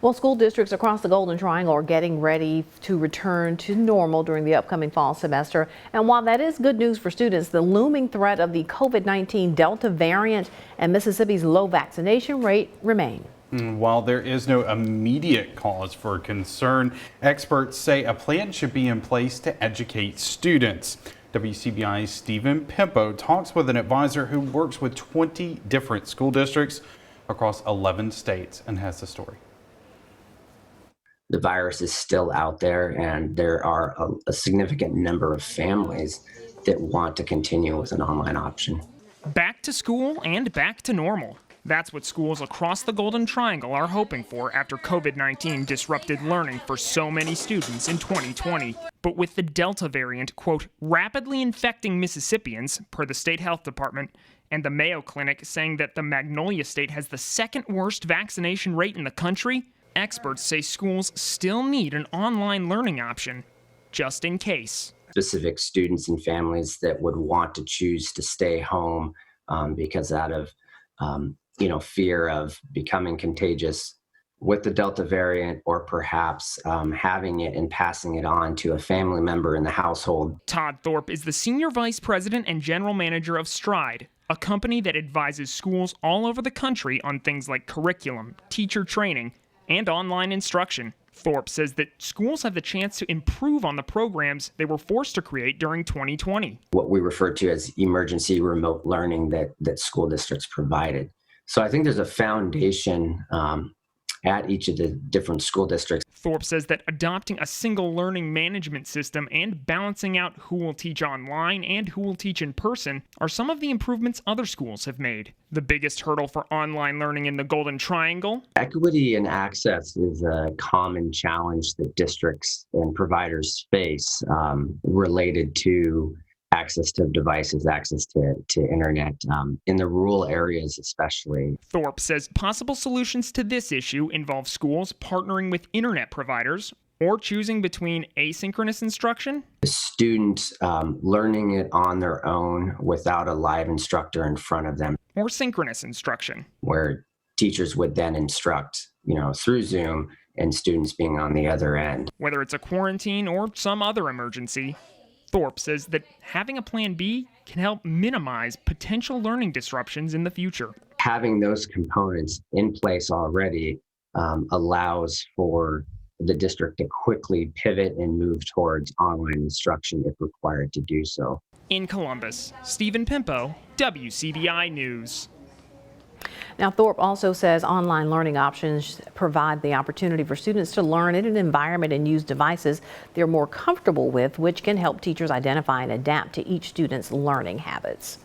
Well, school districts across the Golden Triangle are getting ready to return to normal during the upcoming fall semester. And while that is good news for students, the looming threat of the COVID-19 Delta variant and Mississippi's low vaccination rate remain. While there is no immediate cause for concern, experts say a plan should be in place to educate students. WCBI's Stephen Pimpo talks with an advisor who works with 20 different school districts across 11 states and has the story. The virus is still out there, and there are a significant number of families that want to continue with an online option. Back to school and back to normal. That's what schools across the Golden Triangle are hoping for after COVID-19 disrupted learning for so many students in 2020. But with the Delta variant, quote, rapidly infecting Mississippians, per the state health department, and the Mayo Clinic saying that the Magnolia State has the second worst vaccination rate in the country, experts say schools still need an online learning option, just in case. Specific students and families that would want to choose to stay home because out of fear of becoming contagious with the Delta variant, or perhaps having it and passing it on to a family member in the household. Todd Thorpe is the senior vice president and general manager of Stride, a company that advises schools all over the country on things like curriculum, teacher training, and online instruction. Thorpe says that schools have the chance to improve on the programs they were forced to create during 2020. What we refer to as emergency remote learning that school districts provided. So I think there's a foundation at each of the different school districts. Thorpe says that adopting a single learning management system and balancing out who will teach online and who will teach in person are some of the improvements other schools have made. The biggest hurdle for online learning in the Golden Triangle? Equity and access is a common challenge that districts and providers face related to access to devices, access to internet, in the rural areas especially. Thorpe says possible solutions to this issue involve schools partnering with internet providers or choosing between asynchronous instruction. The students learning it on their own without a live instructor in front of them. Or synchronous instruction, where teachers would then instruct, through Zoom, and students being on the other end. Whether it's a quarantine or some other emergency, Thorpe says that having a plan B can help minimize potential learning disruptions in the future. Having those components in place already allows for the district to quickly pivot and move towards online instruction if required to do so. In Columbus, Stephen Pimpo, WCBI News. Now, Thorpe also says online learning options provide the opportunity for students to learn in an environment and use devices they're more comfortable with, which can help teachers identify and adapt to each student's learning habits.